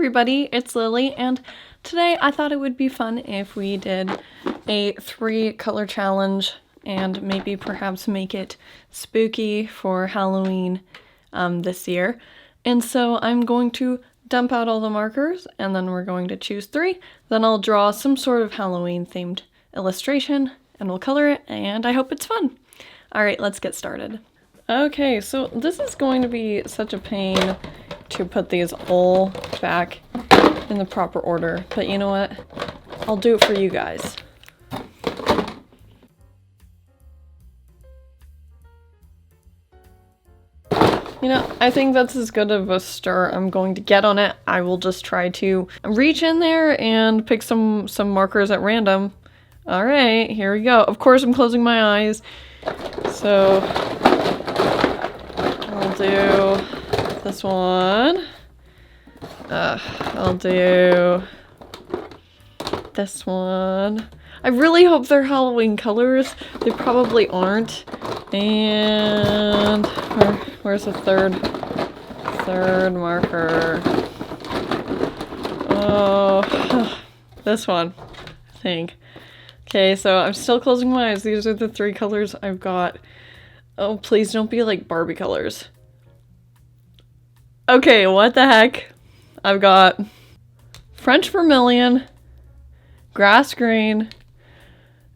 everybody, it's Lily, and today I thought it would be fun if we did a 3-color challenge and maybe perhaps make it spooky for Halloween this year. And so I'm going to dump out all the markers and then we're going to choose 3. Then I'll draw some sort of Halloween themed illustration and we'll color it, and I hope it's fun. Alright, let's get started. Okay, so this is going to be such a pain to put these all back in the proper order, but you know what? I'll do it for you guys. You know, I think that's as good of a start I'm going to get on it. I will just try to reach in there and pick some markers at random. Alright, here we go. Of course I'm closing my eyes, so I'll do this one. I'll do this one. I really hope they're Halloween colors. They probably aren't. And where's the third marker? Oh, this one, I think. Okay, so I'm still closing my eyes. These are the 3 colors I've got. Oh, please don't be like Barbie colors. Okay, what the heck? I've got French vermilion, grass green,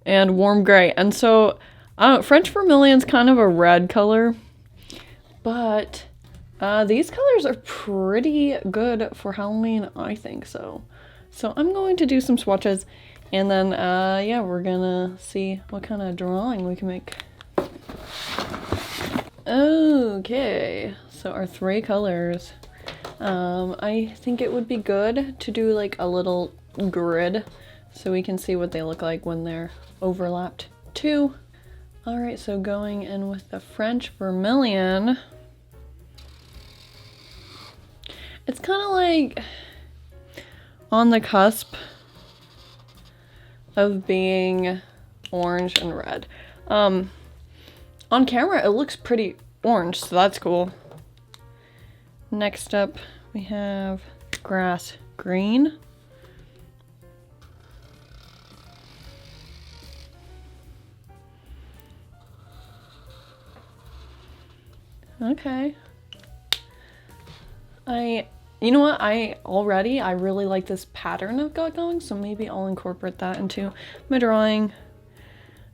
and warm gray. And so, French vermilion's kind of a red color, but these colors are pretty good for Halloween, I think so. So I'm going to do some swatches, and then, yeah, we're gonna see what kind of drawing we can make. Okay, so our 3 colors. I think it would be good to do like a little grid so we can see what they look like when they're overlapped too. Alright, so going in with the French vermilion. It's kind of like on the cusp of being orange and red. On camera it looks pretty orange, so that's cool. Next up we have grass green. Okay. You know what, I really like this pattern I've got going, so maybe I'll incorporate that into my drawing.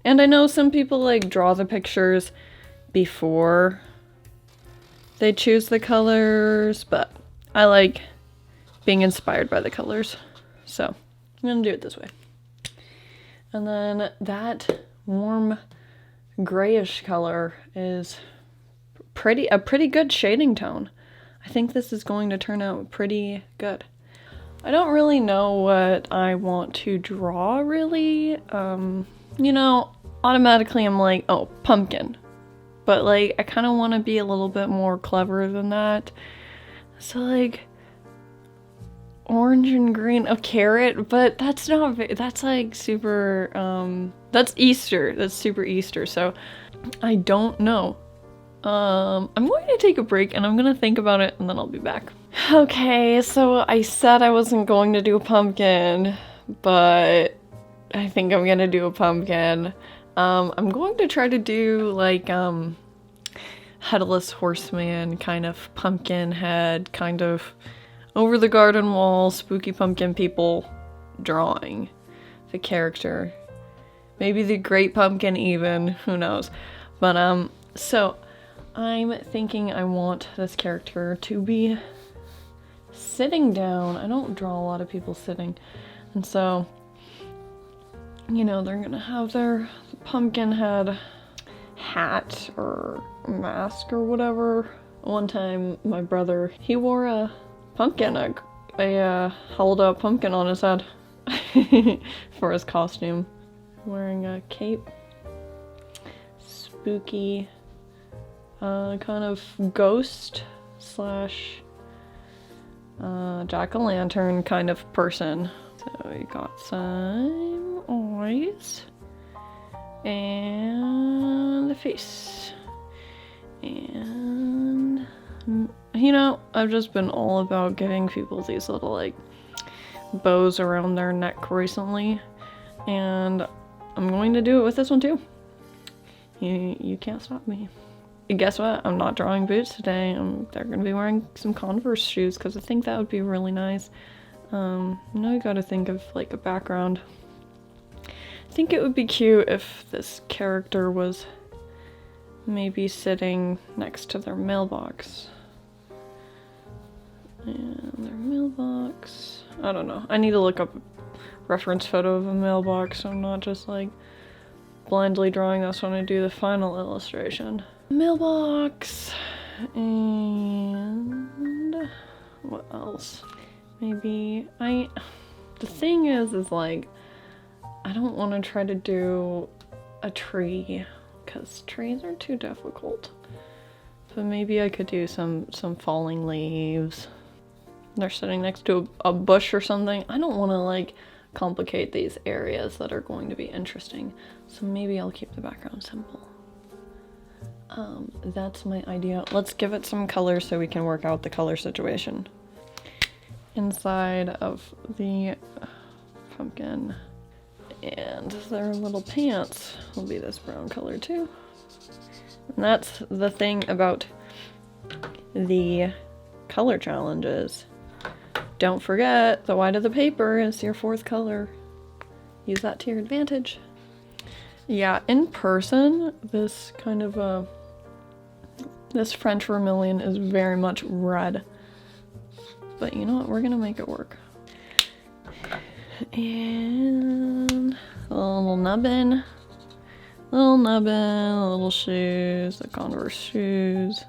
And I know some people like draw the pictures before they choose the colors, but I like being inspired by the colors, so I'm gonna do it this way. And then that warm grayish color is a pretty good shading tone. I think this is going to turn out pretty good. I don't really know what I want to draw, really. You know, automatically I'm like, oh, pumpkin. But like, I kind of want to be a little bit more clever than that. So like, orange and green, a carrot, but that's not, that's like super, that's Easter. That's super Easter, so I don't know. I'm going to take a break and I'm gonna think about it and then I'll be back. Okay, so I said I wasn't going to do a pumpkin, but I think I'm gonna do a pumpkin. I'm going to try to do like, Headless Horseman, kind of pumpkin head, kind of over the garden wall, spooky pumpkin people drawing the character. Maybe the Great Pumpkin even, who knows. But, so I'm thinking I want this character to be sitting down. I don't draw a lot of people sitting. And so, you know, they're gonna have their pumpkin head hat or mask or whatever. One time my brother, he wore a pumpkin, a held up pumpkin on his head for his costume. Wearing a cape. Spooky, kind of ghost slash jack-o'-lantern kind of person. So we got some eyes and the face, and You know, I've just been all about giving people these little like bows around their neck recently, and I'm going to do it with this one too. You can't stop me. Guess what? I'm not drawing boots today. They're gonna be wearing some Converse shoes because I think that would be really nice. Now you gotta think of like a background. I think it would be cute if this character was maybe sitting next to their mailbox. And their mailbox. I don't know. I need to look up a reference photo of a mailbox so I'm not just like blindly drawing this when I do the final illustration. Mailbox. And what else? Maybe the thing is like I don't want to try to do a tree because trees are too difficult. But maybe I could do some falling leaves. They're sitting next to a bush or something. I don't want to like complicate these areas that are going to be interesting. So maybe I'll keep the background simple. That's my idea. Let's give it some color so we can work out the color situation. Inside of the pumpkin and their little pants will be this brown color too. And that's the thing about the color challenges. Don't forget, the white of the paper is your fourth color. Use that to your advantage. Yeah, in person, this kind of this French vermilion is very much red. But you know what, we're gonna make it work. And a little nubbin. Little shoes, the Converse shoes.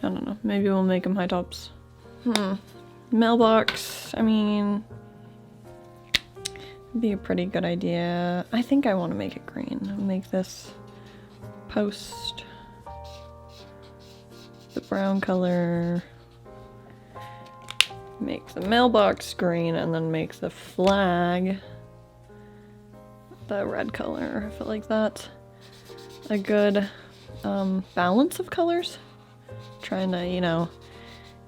I don't know, maybe we'll make them high tops. Mailbox, I mean, it'd be a pretty good idea. I think I want to make it green. Make this post the brown color. Make the mailbox green and then make the flag the red color. I feel like that's a good balance of colors. Trying to, you know,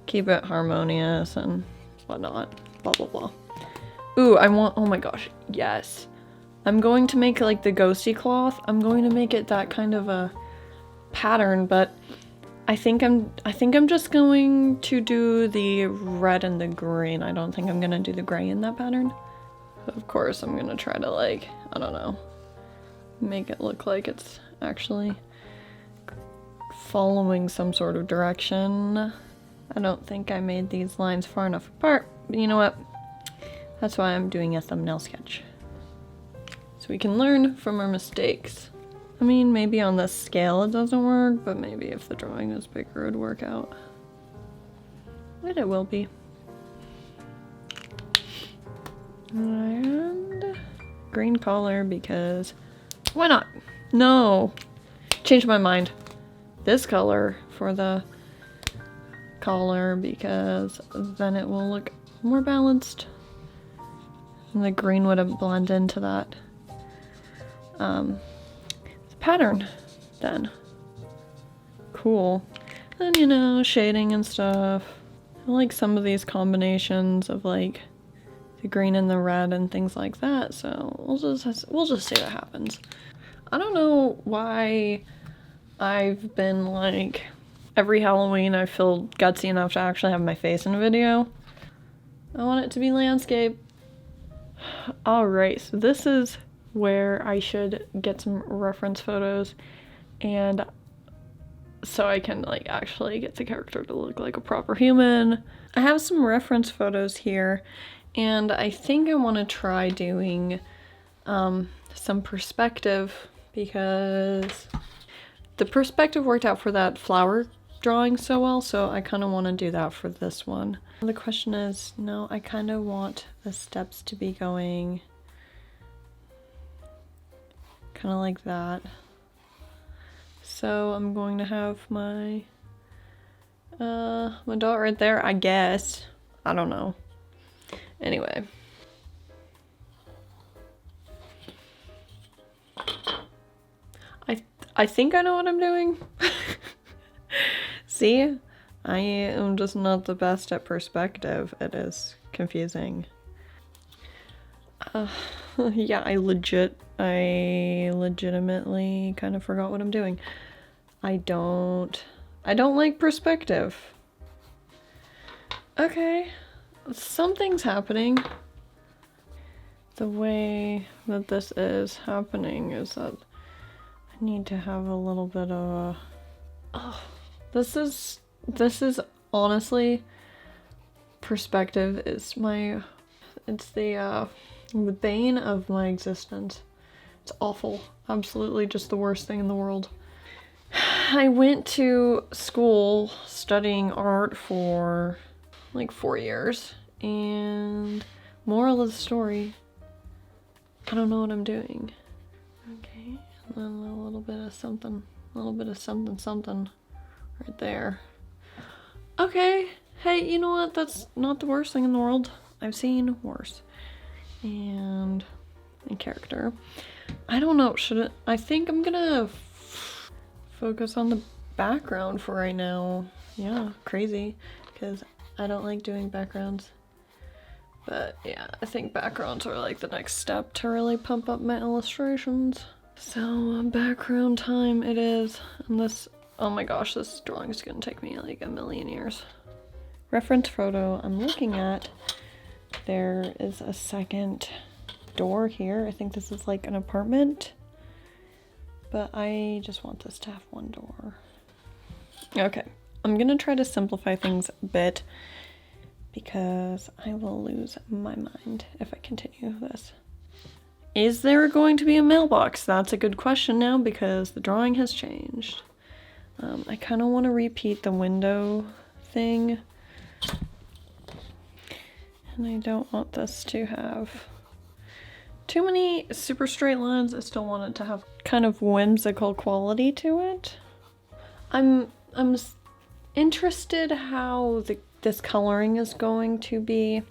keep it harmonious and whatnot. Blah, blah, blah. Ooh, oh my gosh, yes. I'm going to make like the ghosty cloth. I'm going to make it that kind of a pattern, but I think I'm just going to do the red and the green. I don't think I'm gonna do the gray in that pattern. Of course, I'm gonna try to like, I don't know, make it look like it's actually following some sort of direction. I don't think I made these lines far enough apart, but you know what? That's why I'm doing a thumbnail sketch. So we can learn from our mistakes. I mean, maybe on this scale it doesn't work, but maybe if the drawing was bigger it would work out. But it will be. And green collar because why not? No! Changed my mind. This color for the collar because then it will look more balanced. And the green would blend into that pattern then. Cool. And you know, shading and stuff. I like some of these combinations of like the green and the red and things like that, so we'll just see what happens. I don't know why I've been like every Halloween I feel gutsy enough to actually have my face in a video. I want it to be landscape. Alright, so this is where I should get some reference photos and so I can like actually get the character to look like a proper human. I have some reference photos here and I think I want to try doing some perspective because the perspective worked out for that flower drawing so well, so I kind of want to do that for this one. The question is, no, I kind of want the steps to be going kind of like that. So I'm going to have my my dot right there, I guess. I don't know. Anyway. I think I know what I'm doing. See? I am just not the best at perspective. It is confusing. Yeah, I legitimately kind of forgot what I'm doing. I don't like perspective. Okay, something's happening. The way that this is happening is that I need to have a little bit of a... Oh, this is honestly, perspective is it's the bane of my existence. It's awful. Absolutely just the worst thing in the world. I went to school studying art for like 4 years, and moral of the story, I don't know what I'm doing. Okay, and then a little bit of something right there. Okay, hey, you know what? That's not the worst thing in the world. I've seen worse. And in character, I don't know. I think I'm gonna focus on the background for right now. Yeah, crazy, because I don't like doing backgrounds. But yeah, I think backgrounds are like the next step to really pump up my illustrations. So background time it is. And this, oh my gosh, this drawing is gonna take me like a million years. Reference photo I'm looking at, there is a second door here. I think this is like an apartment, but I just want this to have one door. Okay, I'm gonna try to simplify things a bit because I will lose my mind if I continue this. Is there going to be a mailbox? That's a good question now because the drawing has changed. I kind of want to repeat the window thing, and I don't want this to have too many super straight lines. I still want it to have kind of whimsical quality to it. I'm interested how this coloring is going to be,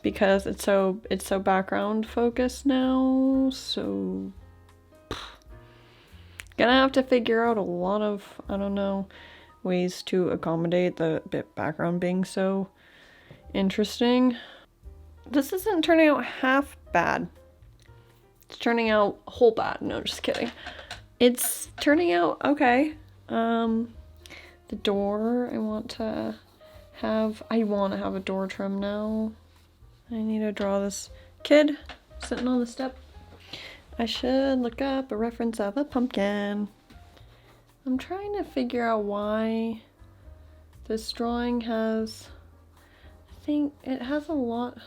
because it's so background focused now, so gonna have to figure out a lot of, I don't know, ways to accommodate the background being so interesting. This isn't turning out half bad. It's turning out whole bad. No, just kidding. It's turning out okay. The door, I want to have a door trim now. I need to draw this kid sitting on the step. I should look up a reference of a pumpkin. I'm trying to figure out why this drawing has, I think it has a lot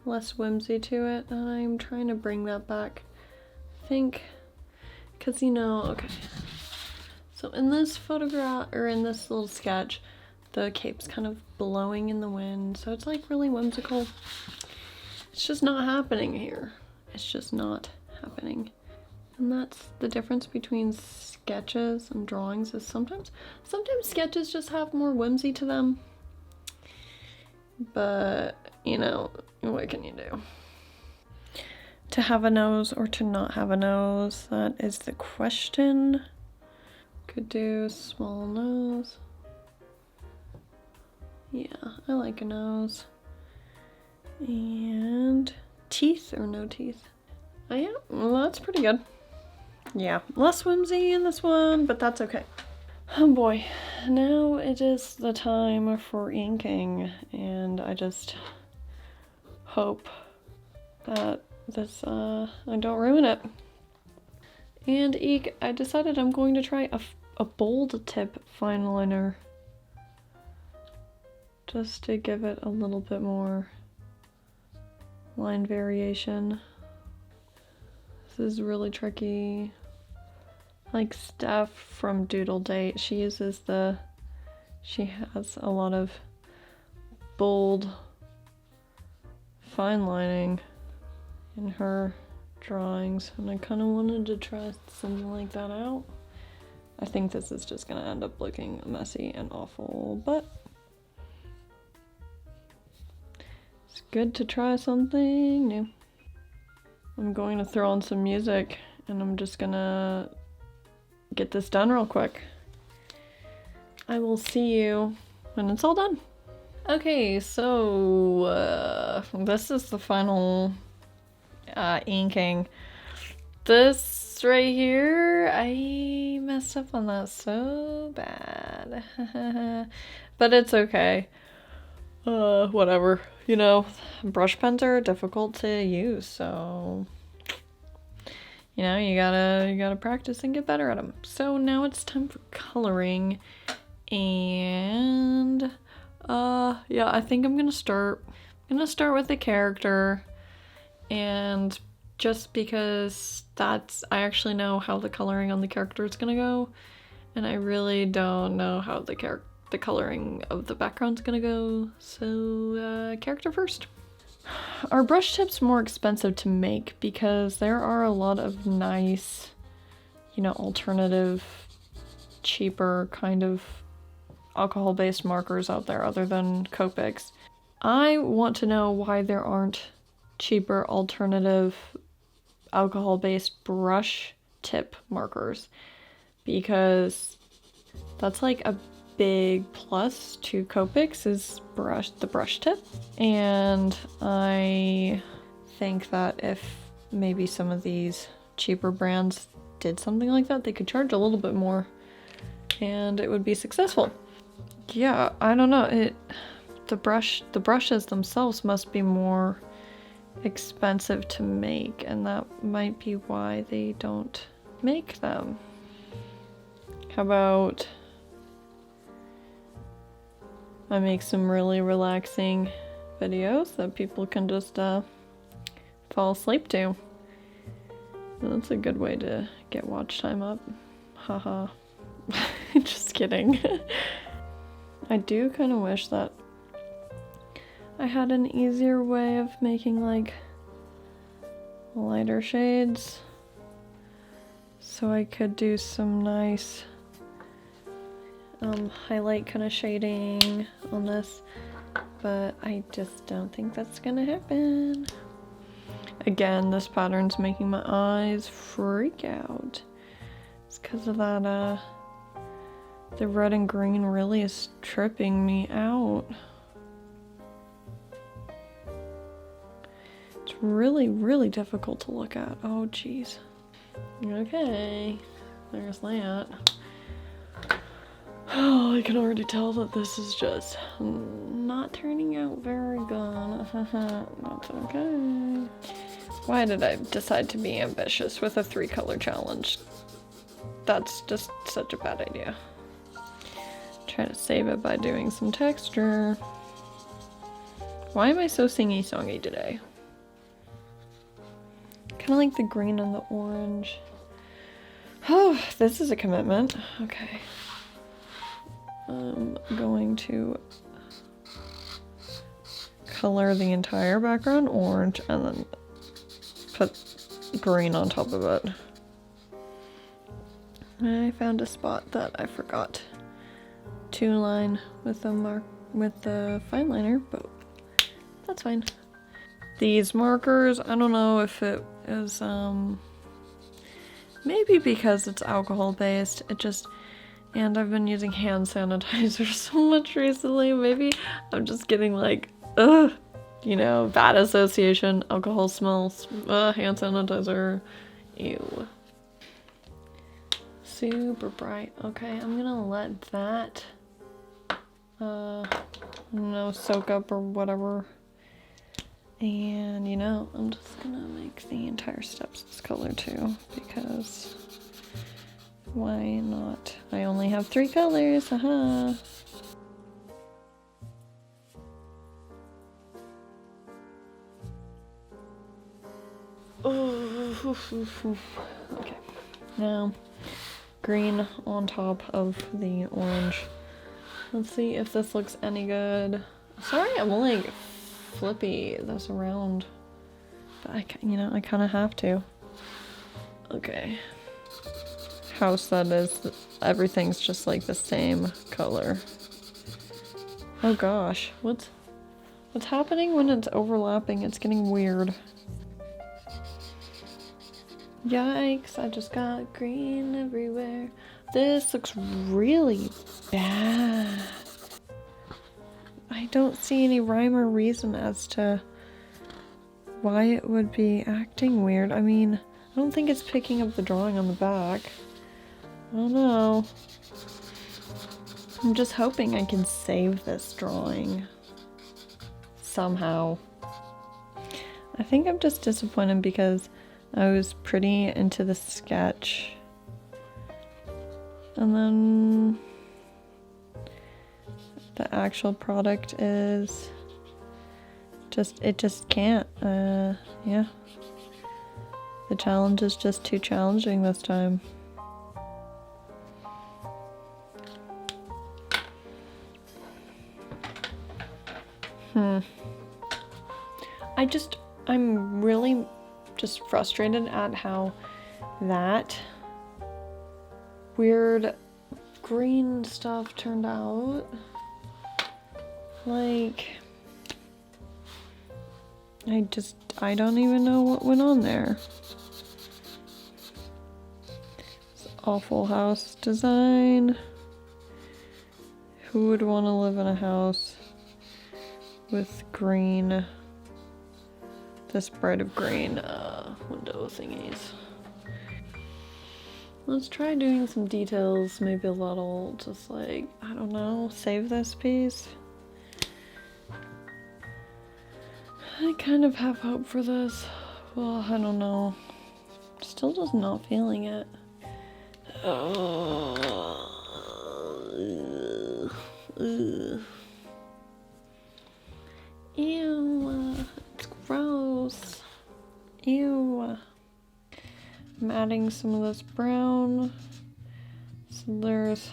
less whimsy to it, and I'm trying to bring that back. I think, because okay. So in this photograph, or in this little sketch, the cape's kind of blowing in the wind, so it's like really whimsical. It's just not happening here. It's just not happening. And that's the difference between sketches and drawings, is sometimes sketches just have more whimsy to them. But, what can you do? To have a nose or to not have a nose, that is the question. Could do small nose. Yeah, I like a nose. And teeth or no teeth. Oh yeah, well that's pretty good. Yeah, less whimsy in this one, but that's okay. Oh boy, now it is the time for inking, and I just hope that this, I don't ruin it. And I decided I'm going to try a bold tip fine liner, just to give it a little bit more line variation. This is really tricky. Like Steph from Doodle Date, she has a lot of bold fine lining in her drawings, and I kind of wanted to try something like that out. I think this is just gonna end up looking messy and awful, but it's good to try something new. I'm going to throw on some music, and I'm just gonna get this done real quick. I will see you when it's all done. Okay, so this is the final inking. This right here, I messed up on that so bad. But it's okay. Whatever. You know, brush pens are difficult to use, so you know, you gotta practice and get better at them. So now it's time for coloring, and yeah, I think I'm gonna start with the character, and just because I actually know how the coloring on the character is gonna go, and I really don't know how the coloring of the background's gonna go. So character first. Are brush tips more expensive to make? Because there are a lot of nice, you know, alternative, cheaper kind of alcohol-based markers out there other than Copics. I want to know why there aren't cheaper alternative alcohol-based brush tip markers, because that's like a big plus to Copics is the brush tip, and I think that if maybe some of these cheaper brands did something like that, they could charge a little bit more and it would be successful. Yeah, I don't know, the brushes themselves must be more expensive to make, and that might be why they don't make them. How about I make some really relaxing videos that people can just fall asleep to. That's a good way to get watch time up. Haha. Just kidding. I do kind of wish that I had an easier way of making like lighter shades, so I could do some nice highlight kind of shading on this, but I just don't think that's gonna happen. Again, this pattern's making my eyes freak out. It's because of that the red and green really is tripping me out. It's really, really difficult to look at. Oh, jeez. Okay, there's that. Oh, I can already tell that this is just not turning out very good. That's okay. Why did I decide to be ambitious with a 3-color challenge? That's just such a bad idea. Try to save it by doing some texture. Why am I so singy-songy today? Kind of like the green and the orange. Oh, this is a commitment. Okay. I'm going to color the entire background orange and then put green on top of it. I found a spot that I forgot to line with the fine liner, but that's fine. These markers, I don't know if it is maybe because it's alcohol based, and I've been using hand sanitizer so much recently. Maybe I'm just getting like, you know, bad association, alcohol smells, hand sanitizer, ew. Super bright. Okay, I'm gonna let that, soak up or whatever. And, you know, I'm just gonna make the entire steps this color too, because why not? I only have 3 colors, haha. Okay, now green on top of the orange. Let's see if this looks any good. Sorry, I'm like flippy this around, but I kind of have to. Okay. House that is, everything's just like the same color. Oh gosh, what's happening when it's overlapping? It's getting weird. Yikes, I just got green everywhere. This looks really bad. I don't see any rhyme or reason as to why it would be acting weird. I mean, I don't think it's picking up the drawing on the back. I don't know. I'm just hoping I can save this drawing somehow. I think I'm just disappointed because I was pretty into the sketch. And then the actual product is it just can't. Yeah. The challenge is just too challenging this time. I'm really just frustrated at how that weird green stuff turned out. Like, I don't even know what went on there. This awful house design. Who would want to live in a house with green, this bright of green window thingies? Let's try doing some details, maybe a little, just like, I don't know, save this piece. I kind of have hope for this. Well, I don't know. Still just not feeling it. Ew, it's gross. Ew. I'm adding some of this brown. So there's,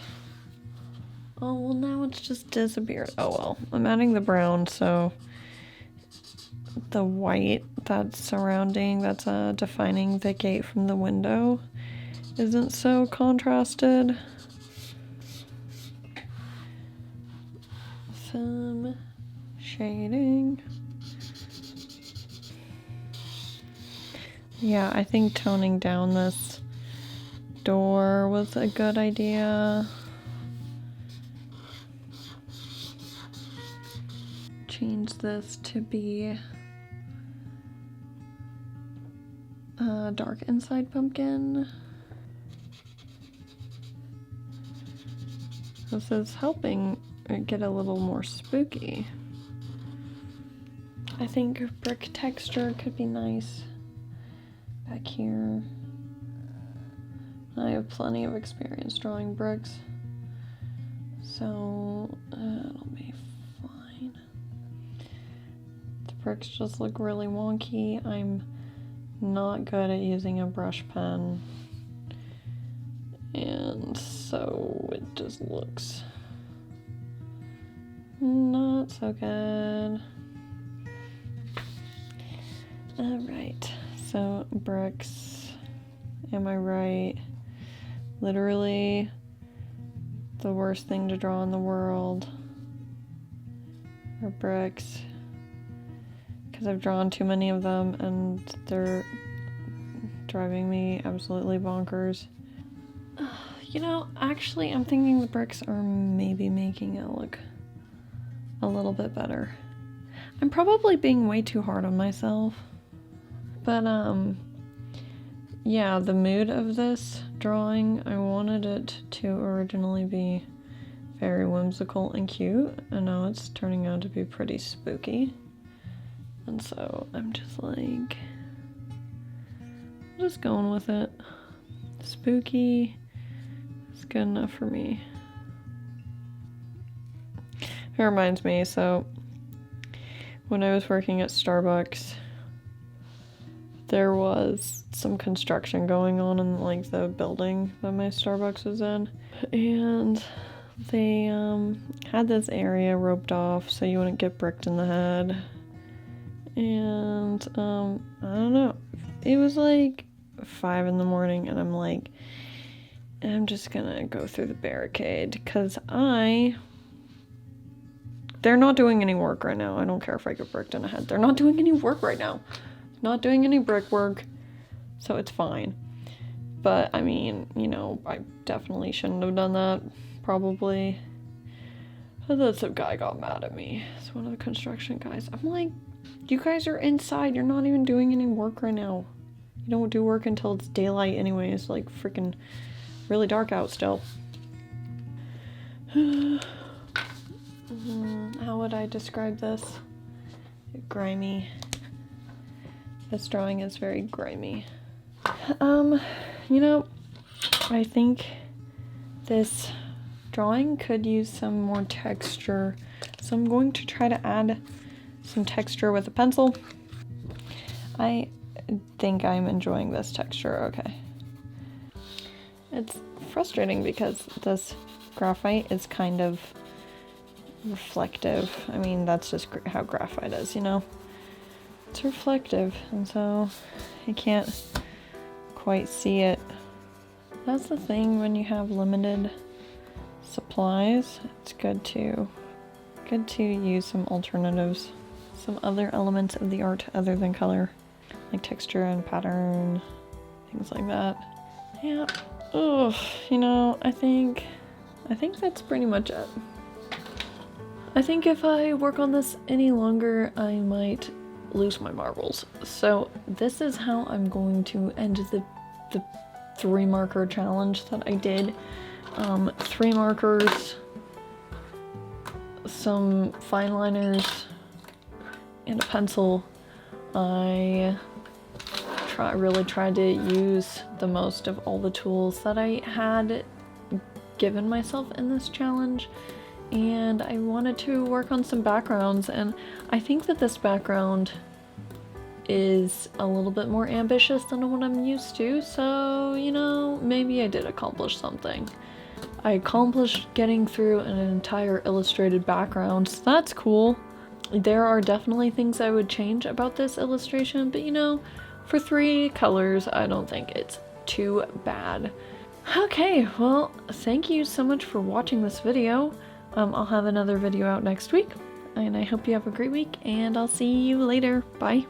oh well, now it's just disappeared. Oh well, I'm adding the brown, so the white that's surrounding, that's defining the gate from the window, isn't so contrasted. Some shading. Yeah, I think toning down this door was a good idea. Change this to be a dark inside pumpkin. This is helping it get a little more spooky. I think brick texture could be nice back here. I have plenty of experience drawing bricks, so it'll be fine. The bricks just look really wonky. I'm not good at using a brush pen, and so it just looks not so good. Alright, so bricks, am I right? Literally the worst thing to draw in the world are bricks, because I've drawn too many of them and they're driving me absolutely bonkers. You know, actually I'm thinking the bricks are maybe making it look a little bit better. I'm probably being way too hard on myself, but yeah, the mood of this drawing, I wanted it to originally be very whimsical and cute, and now it's turning out to be pretty spooky. And so I'm just like, just going with it. Spooky is good enough for me. It reminds me, so when I was working at Starbucks, there was some construction going on in like the building that my Starbucks was in, and they had this area roped off so you wouldn't get bricked in the head. And I don't know, it was like 5 in the morning, and I'm like, I'm just gonna go through the barricade because they're not doing any work right now. I don't care if I get bricked in the head. They're not doing any work right now. Not doing any brickwork, so it's fine. But I mean, you know, I definitely shouldn't have done that, probably. And then some guy got mad at me. It's one of the construction guys. I'm like, you guys are inside. You're not even doing any work right now. You don't do work until it's daylight anyway. It's like freaking really dark out still. How would I describe this? Grimy. This drawing is very grimy. You know, I think this drawing could use some more texture. So I'm going to try to add some texture with a pencil. I think I'm enjoying this texture, okay. It's frustrating because this graphite is kind of reflective. I mean, that's just how graphite is, you know? It's reflective, and so you can't quite see it. That's the thing when you have limited supplies. It's good to use some alternatives, some other elements of the art other than color, like texture and pattern, things like that. Yeah. Oh, you know, I think that's pretty much it. I think if I work on this any longer, I might lose my marbles. So this is how I'm going to end the 3 marker challenge that I did. 3 markers, some fine liners, and a pencil. I really tried to use the most of all the tools that I had given myself in this challenge, and I wanted to work on some backgrounds, and I think that this background is a little bit more ambitious than what I'm used to, so, you know, maybe I did accomplish something. I accomplished getting through an entire illustrated background, so that's cool. There are definitely things I would change about this illustration, but you know, for 3 colors, I don't think it's too bad. Okay, well, thank you so much for watching this video. I'll have another video out next week, and I hope you have a great week, and I'll see you later. Bye.